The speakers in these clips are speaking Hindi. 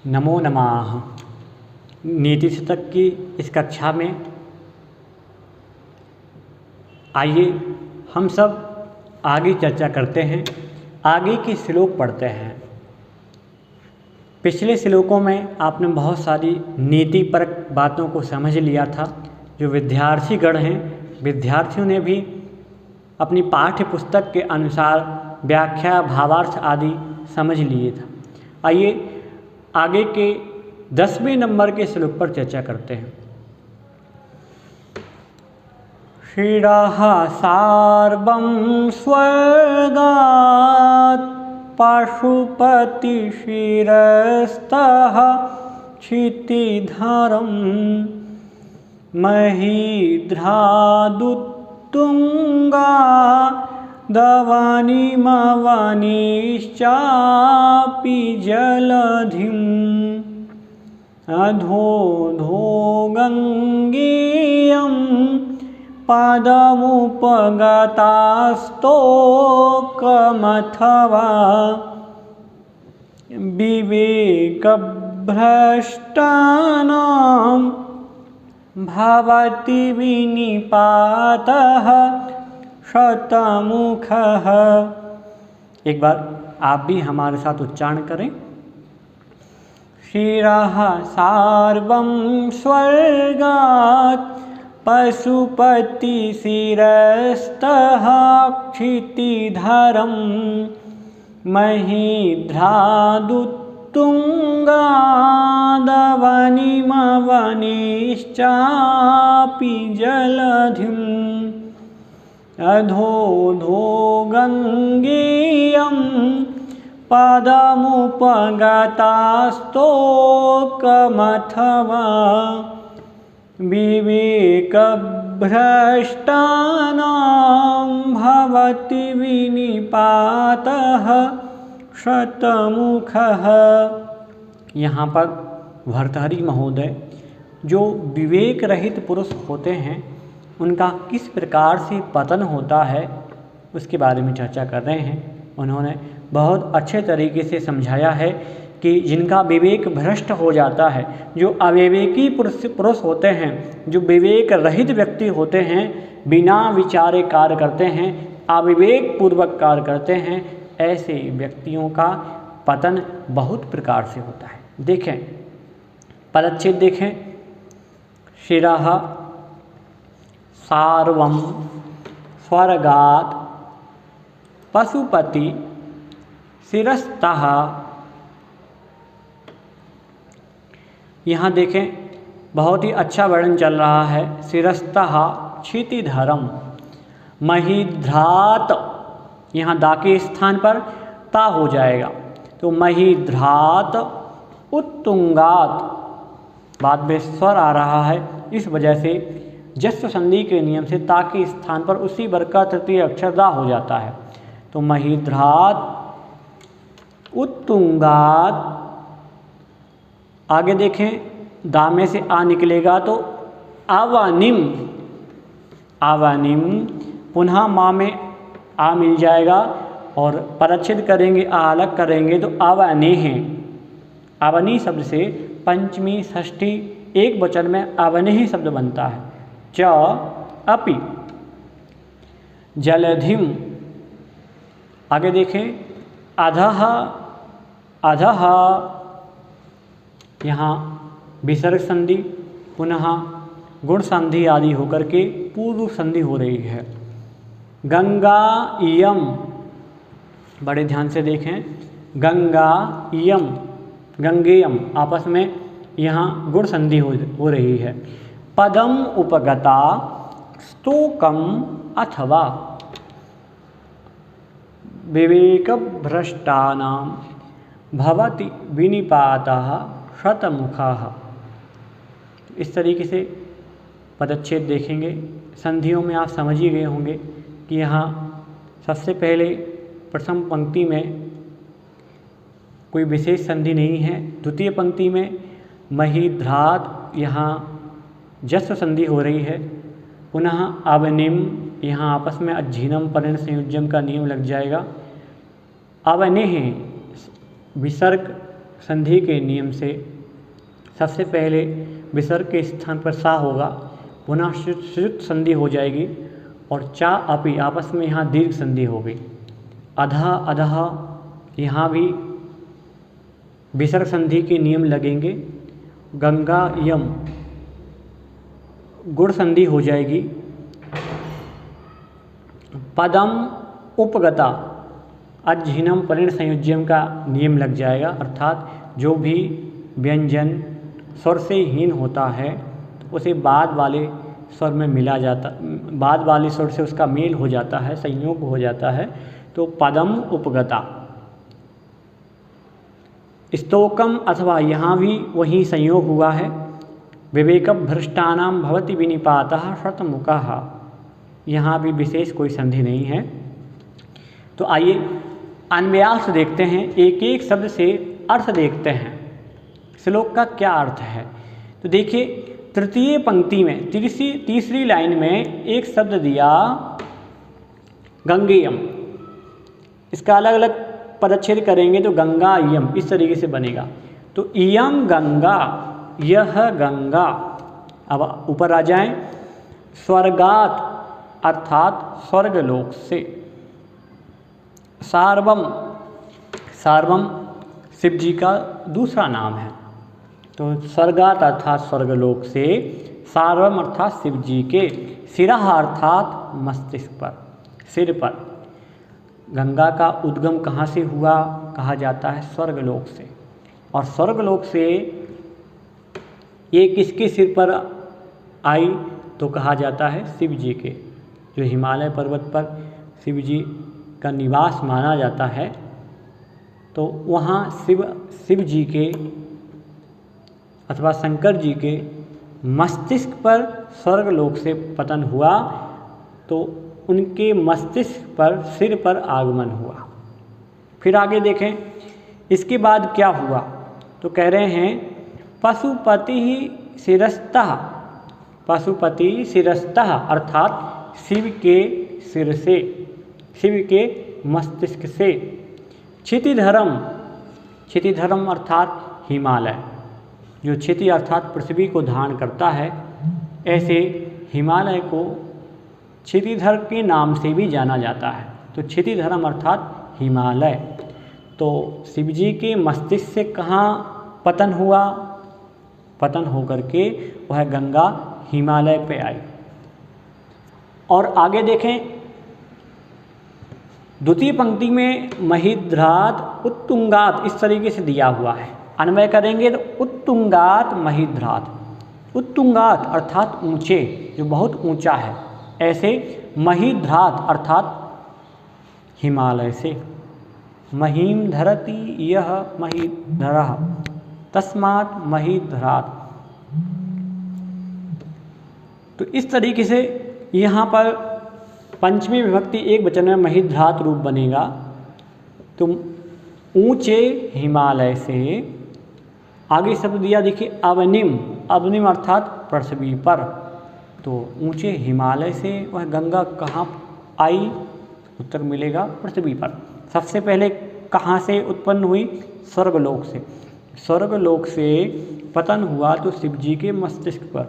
नमो नमः। नीति शतक की इस कक्षा में आइए हम सब आगे चर्चा करते हैं, आगे की श्लोक पढ़ते हैं। पिछले श्लोकों में आपने बहुत सारी नीतिपरक बातों को समझ लिया था। जो विद्यार्थीगण हैं, विद्यार्थियों ने भी अपनी पाठ्य पुस्तक के अनुसार व्याख्या, भावार्थ आदि समझ लिए था। आइए आगे के 10वें नंबर के श्लोक पर चर्चा करते हैं। शिरः सार्वं स्वर्गात् पशुपतिशिरस्तः क्षितिधरं महीध्रादुत्तुङ्गा दवनिमवनिश्चापि जलधिम् अधोधोगङ्गेयं पदमुपगतास्तोकमथवा विवेकभ्रष्टानां भवति विनिपातः शतमुखः। एक बार आप भी हमारे साथ उच्चारण करें। शिरः सार्वं स्वर्गात् पशुपतिशिरस्तः क्षितिधरं महीध्रादुत्तुङ्गादवनिमवनिश्चापि जलधिम् अधोधोगङ्गेयं पदमुपगतास्तोकमथवा विवेकभ्रष्टानां भवति विनिपातः शतमुखः। यहाँ पर भर्तृहरि महोदय जो विवेक रहित पुरुष होते हैं उनका किस प्रकार से पतन होता है उसके बारे में चर्चा कर रहे हैं। उन्होंने बहुत अच्छे तरीके से समझाया है कि जिनका विवेक भ्रष्ट हो जाता है, जो अविवेकी पुरुष होते हैं, जो विवेक रहित व्यक्ति होते हैं, बिना विचारे कार्य करते हैं, अविवेक पूर्वक कार्य करते हैं, ऐसे व्यक्तियों का पतन बहुत प्रकार से होता है। देखें पदच्छेद देखें। शिरः सार्वं स्वर्गात् पशुपति शिरस्तः। यहाँ देखें बहुत ही अच्छा वर्णन चल रहा है। शिरस्तः क्षितिधरम महीध्रात, यहाँ दा के स्थान पर ता हो जाएगा तो महीध्रात उत्तुंगात, बाद में स्वर आ रहा है, इस वजह से जस्व संधि के नियम से ता के स्थान पर उसी वर्ग का तृतीय अक्षर दा हो जाता है। तो महीध्रात उत्तुंगात, आगे देखें दा में से आ निकलेगा तो आवनिम, आवनिम, पुनः माँ में आ मिल जाएगा और परच्छेद करेंगे, आ अलग करेंगे तो आवनेह। आवनी शब्द से पंचमी षष्ठी एक वचन में आवनेह शब्द बनता है। च अपि जलधिम, आगे देखें अधः, अधः, यहाँ विसर्ग संधि पुनः गुण संधि आदि होकर के पूर्व संधि हो रही है। गंगा इयम, बड़े ध्यान से देखें, गंगा इयम, गंगेयम, आपस में यहाँ गुण संधि हो रही है। पदम उपगता स्तोकम अथवा विवेकभ्रष्टानां भवति विनिपातः शतमुखः। इस तरीके से पदच्छेद देखेंगे। संधियों में आप समझ ही गए होंगे कि यहाँ सबसे पहले प्रथम पंक्ति में कोई विशेष संधि नहीं है। द्वितीय पंक्ति में महीध्रात, यहाँ जस्व संधि हो रही है। पुनः अवनिम, यहाँ आपस में अज्झीनम परिण संयुज्यम का नियम लग जाएगा। अवनेह विसर्ग संधि के नियम से सबसे पहले विसर्ग के स्थान पर सा होगा, पुनः श्रुत संधि हो जाएगी और चा अपि आपस में यहाँ दीर्घ संधि हो गई। अधा अधः यहाँ भी विसर्ग संधि के नियम लगेंगे। गंगा यम गुण संधि हो जाएगी। पदम उपगता अज्झिनम परिण संयोज्यम का नियम लग जाएगा, अर्थात जो भी व्यंजन स्वर से हीन होता है तो उसे बाद वाले स्वर में मिला जाता, बाद वाले स्वर से उसका मेल हो जाता है, संयोग हो जाता है, तो पदम उपगता। स्तोकम अथवा यहाँ भी वही संयोग हुआ है। विवेक भ्रष्टानाम भवति विनिपातः शतमुखः, यहाँ भी विशेष कोई संधि नहीं है। तो आइए अन्वयार्थ देखते हैं, एक एक शब्द से अर्थ देखते हैं, श्लोक का क्या अर्थ है। तो देखिए तृतीय पंक्ति में तीसरी लाइन में एक शब्द दिया गंगेयम, इसका अलग अलग पदच्छेद करेंगे तो गंगा यम इस तरीके से बनेगा। तो इयम गंगा, यह गंगा। अब ऊपर आ जाएं, स्वर्गात अर्थात स्वर्गलोक से। सार्वम, सार्वम शिव जी का दूसरा नाम है, तो स्वर्गात अर्थात स्वर्गलोक से, सार्वम अर्थात शिव जी के, सिरह अर्थात मस्तिष्क पर, सिर पर। गंगा का उद्गम कहाँ से हुआ कहा जाता है, स्वर्गलोक से। और स्वर्गलोक से ये किसके सिर पर आई तो कहा जाता है शिव जी के, जो हिमालय पर्वत पर शिव जी का निवास माना जाता है। तो वहाँ शिव जी के अथवा शंकर जी के मस्तिष्क पर स्वर्गलोक से पतन हुआ, तो उनके मस्तिष्क पर, सिर पर आगमन हुआ। फिर आगे देखें इसके बाद क्या हुआ, तो कह रहे हैं पशुपति ही शिरस्तः, पशुपति शिरस्तः अर्थात शिव के सिर से, शिव के मस्तिष्क से। क्षितिधरम, क्षितिधरम अर्थात हिमालय, जो क्षिति अर्थात पृथ्वी को धारण करता है, ऐसे हिमालय को क्षितिधर के नाम से भी जाना जाता है। तो क्षितिधरम अर्थात हिमालय। तो शिव जी के मस्तिष्क से कहाँ पतन हुआ, पतन होकर के वह गंगा हिमालय पे आई। और आगे देखें द्वितीय पंक्ति में महिद्रात उत्तुंगात इस तरीके से दिया हुआ है, अन्वय करेंगे तो उत्तुंगात महिद्रात। उत्तुंगात अर्थात ऊंचे, जो बहुत ऊंचा है, ऐसे महिद्रात अर्थात हिमालय से। महीम धरति यह महिधरः तस्मात् महिधरात्। तो इस तरीके से यहाँ पर पंचमी विभक्ति एक वचन में महिधरात रूप बनेगा। तो ऊंचे हिमालय से, आगे शब्द दिया देखिए अवनिम, अवनिम अर्थात पृथ्वी पर। तो ऊंचे हिमालय से वह गंगा कहाँ आई, उत्तर मिलेगा पृथ्वी पर। सबसे पहले कहाँ से उत्पन्न हुई, स्वर्गलोक से। स्वर्गलोक से पतन हुआ तो शिव जी के मस्तिष्क पर,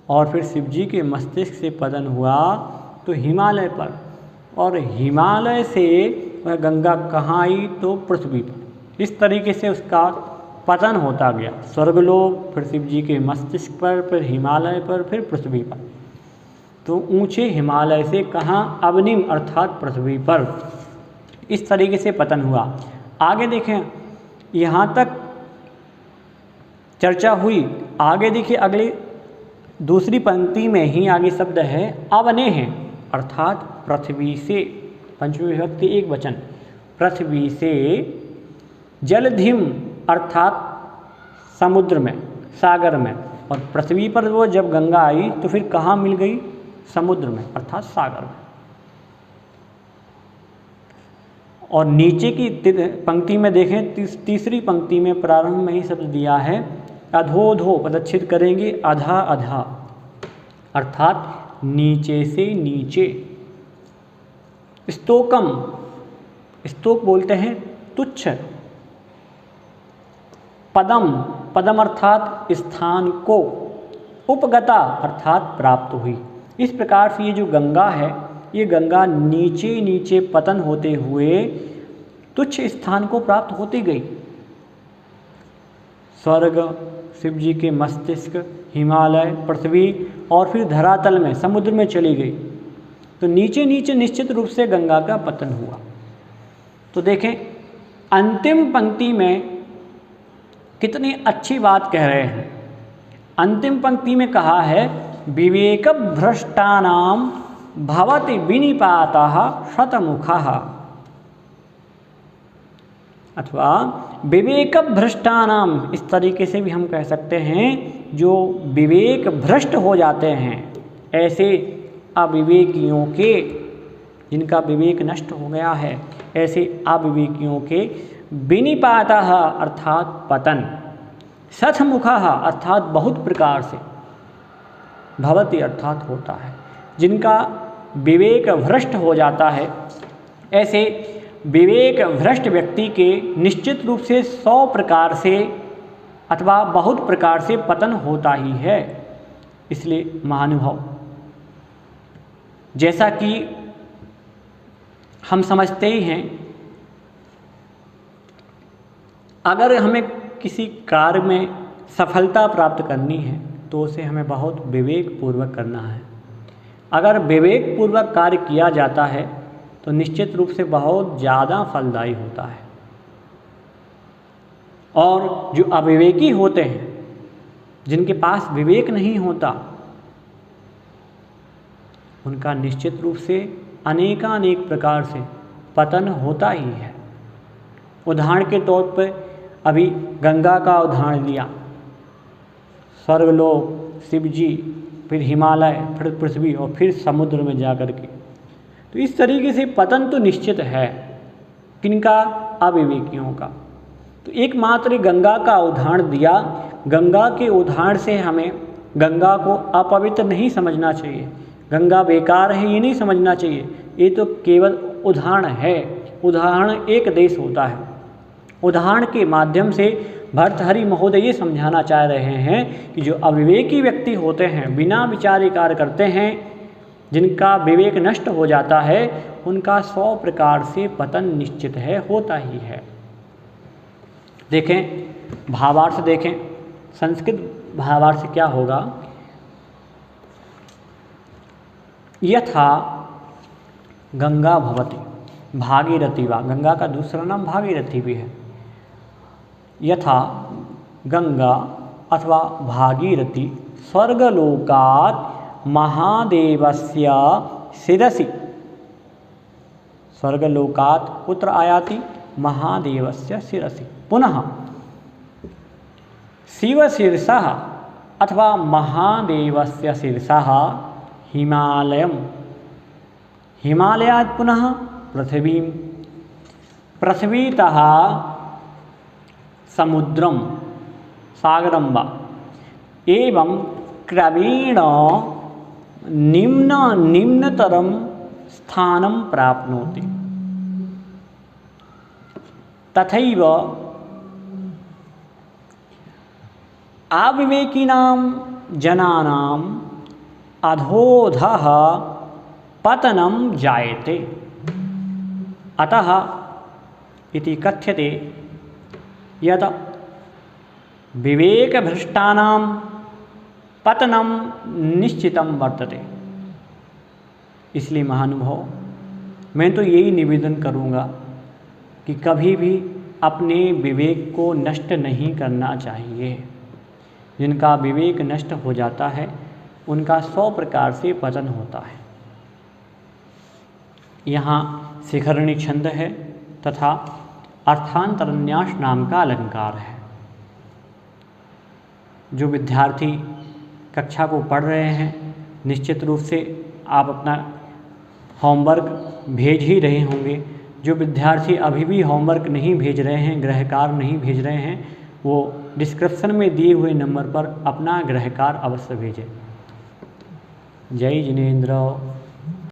और फिर शिव जी के मस्तिष्क से पतन हुआ तो हिमालय पर, और हिमालय से वह गंगा कहाँ आई तो पृथ्वी पर। इस तरीके से उसका पतन होता गया, स्वर्गलोक, फिर शिव जी के मस्तिष्क पर, फिर हिमालय पर, फिर पृथ्वी पर। तो ऊंचे हिमालय से कहाँ, अवनिम अर्थात पृथ्वी पर। इस तरीके से पतन हुआ। आगे देखें, यहाँ तक चर्चा हुई। आगे देखिए अगली दूसरी पंक्ति में ही आगे शब्द है अवने हैं अर्थात पृथ्वी से। पंचमी विभक्ति एक वचन, पृथ्वी से। जलधिम अर्थात समुद्र में, सागर में। और पृथ्वी पर वो जब गंगा आई तो फिर कहाँ मिल गई, समुद्र में अर्थात सागर में। और नीचे की पंक्ति में देखें, तीसरी पंक्ति में प्रारंभ में ही शब्द दिया है अधोधो, पदच्छेद करेंगे अधा अधा अर्थात नीचे से नीचे। स्तोकम, स्तोक बोलते हैं तुच्छ, पदम, पदम अर्थात स्थान को, उपगता अर्थात प्राप्त हुई। इस प्रकार से ये जो गंगा है, ये गंगा नीचे नीचे पतन होते हुए तुच्छ स्थान को प्राप्त होती गई। स्वर्ग, शिव जी के मस्तिष्क, हिमालय, पृथ्वी और फिर धरातल में समुद्र में चली गई। तो नीचे नीचे निश्चित रूप से गंगा का पतन हुआ। तो देखें अंतिम पंक्ति में कितनी अच्छी बात कह रहे हैं। अंतिम पंक्ति में कहा है विवेक भ्रष्टानाम भवति विनिपातः शतमुखः, अथवा विवेक भ्रष्टानाम, इस तरीके से भी हम कह सकते हैं जो विवेक भ्रष्ट हो जाते हैं, ऐसे अविवेकियों के, जिनका विवेक नष्ट हो गया है, ऐसे अविवेकियों के विनिपातः अर्थात पतन, शतमुखः अर्थात बहुत प्रकार से, भवति अर्थात होता है, जिनका विवेक भ्रष्ट हो जाता है, ऐसे विवेक भ्रष्ट व्यक्ति के निश्चित रूप से 100 प्रकार से अथवा बहुत प्रकार से पतन होता ही है। इसलिए महानुभाव, जैसा कि हम समझते ही हैं, अगर हमें किसी कार्य में सफलता प्राप्त करनी है तो उसे हमें बहुत विवेक पूर्वक करना है। अगर विवेक पूर्वक कार्य किया जाता है तो निश्चित रूप से बहुत ज़्यादा फलदायी होता है। और जो अविवेकी होते हैं, जिनके पास विवेक नहीं होता, उनका निश्चित रूप से अनेकानेक प्रकार से पतन होता ही है। उदाहरण के तौर पर अभी गंगा का उदाहरण लिया, स्वर्गलोक, शिव जी, फिर हिमालय, फिर पृथ्वी और फिर समुद्र में जाकर के, तो इस तरीके से पतन तो निश्चित है। किनका? अविवेकियों का। तो एकमात्र गंगा का उदाहरण दिया। गंगा के उदाहरण से हमें गंगा को अपवित्र नहीं समझना चाहिए, गंगा बेकार है ये नहीं समझना चाहिए। ये तो केवल उदाहरण है। उदाहरण एक देश होता है। उदाहरण के माध्यम से भर्तृहरि महोदय ये समझाना चाह रहे हैं कि जो अविवेकी व्यक्ति होते हैं, बिना विचारे कार्य करते हैं, जिनका विवेक नष्ट हो जाता है, उनका 100 प्रकार से पतन निश्चित है, होता ही है। देखें भावार्थ, देखें संस्कृत भावार्थ क्या होगा। यथा गंगा भवति भागीरथी वा, गंगा का दूसरा नाम भागीरथी भी है। यथा गंगा अथवा भागीरथी स्वर्गलोकात् महादेवस्य शिरसि, स्वर्गलोकात् कुत्र आयाति? महादेवस्य शिरसि। पुनः शिवशीर्षः अथवा महादेवस्य शिरसः हिमालयं, हिमालयात् पुनः पृथ्वीं, पृथ्वीतः समुद्रं सागरं वा, एवं क्रमेण निम्नतरं स्थानं प्राप्नोति। तथैव अविवेकिनां जनानाम् अधोऽधः पतनं जायते। अतः इति कथ्यते यत् विवेकभ्रष्टानां पतनं निश्चितं वर्तते। इसलिए महानुभाव, मैं तो यही निवेदन करूँगा कि कभी भी अपने विवेक को नष्ट नहीं करना चाहिए। जिनका विवेक नष्ट हो जाता है उनका 100 प्रकार से पतन होता है। यहाँ शिखरणी छंद है तथा अर्थांतरन्यास नाम का अलंकार है। जो विद्यार्थी कक्षा को पढ़ रहे हैं, निश्चित रूप से आप अपना होमवर्क भेज ही रहे होंगे। जो विद्यार्थी अभी भी होमवर्क नहीं भेज रहे हैं, गृहकार नहीं भेज रहे हैं, वो डिस्क्रिप्शन में दिए हुए नंबर पर अपना गृहकार अवश्य भेजें। जय जिनेंद्र।